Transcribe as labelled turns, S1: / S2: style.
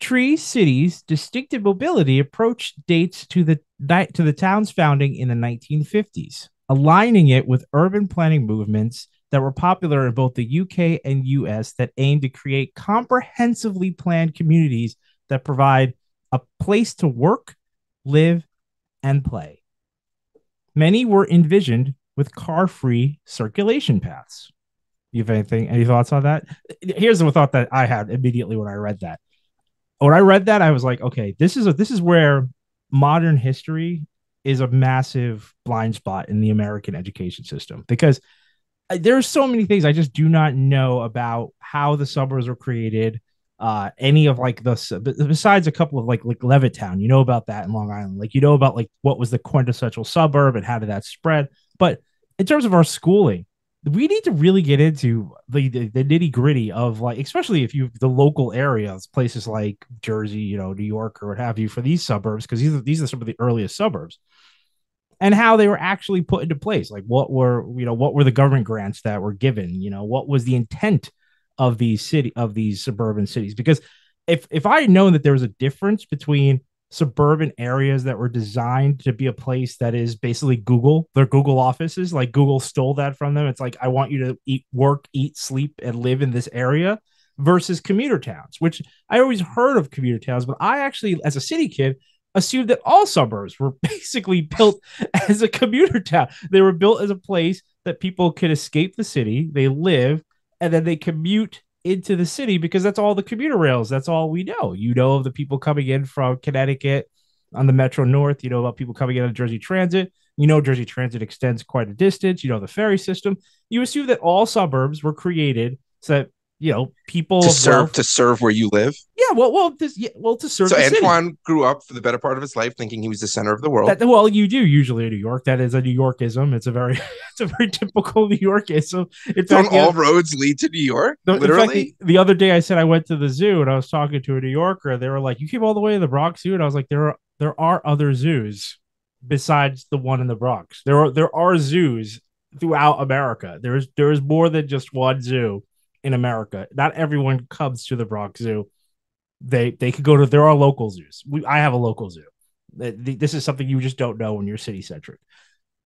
S1: Tree City's distinctive mobility approach dates to the town's founding in the 1950s, aligning it with urban planning movements that were popular in both the UK and US that aimed to create comprehensively planned communities that provide a place to work, live, and play. Many were envisioned with car-free circulation paths. You have any thoughts on that? Here's the thought that I had immediately when I read that. When I read that, I was like, okay, this is where modern history is a massive blind spot in the American education system, because there's so many things I just do not know about how the suburbs were created. Any of like the besides a couple of like Levittown, you know about that in Long Island, like you know about like what was the quintessential suburb and how did that spread. But in terms of our schooling, we need to really get into the nitty gritty of like, especially if you the local areas, places like Jersey, you know, New York or what have you, for these suburbs, because these are some of the earliest suburbs, and how they were actually put into place. Like what were the government grants that were given? You know, what was the intent of these suburban cities? Because if I had known that there was a difference between suburban areas that were designed to be a place that is basically their Google offices, like Google stole that from them. It's like, I want you to eat, sleep, and live in this area, versus commuter towns, which I always heard of commuter towns, but I actually, as a city kid, assumed that all suburbs were basically built as a commuter town. They were built as a place that people could escape the city, they live, and then they commute into the city, because that's all the commuter rails. That's all we know. You know of the people coming in from Connecticut on the Metro North. You know about people coming in on Jersey Transit. You know Jersey Transit extends quite a distance. You know the ferry system. You assume that all suburbs were created so that, you know, people
S2: to serve where you live.
S1: Yeah, to serve
S2: So
S1: the city.
S2: Antoine grew up for the better part of his life thinking he was the center of the world.
S1: You do usually in New York. That is a New Yorkism. It's a very it's a very typical New Yorkism. In
S2: Don't
S1: fact,
S2: all roads lead to New York?
S1: in fact,
S2: Literally?
S1: the other day I said I went to the zoo and I was talking to a New Yorker. They were like, "You came all the way to the Bronx Zoo," and I was like, there are other zoos besides the one in the Bronx. There are zoos throughout America. There is more than just one zoo in America. Not everyone comes to the Bronx Zoo. They could go to There are local zoos. I have a local zoo. This is something you just don't know when you're city centric.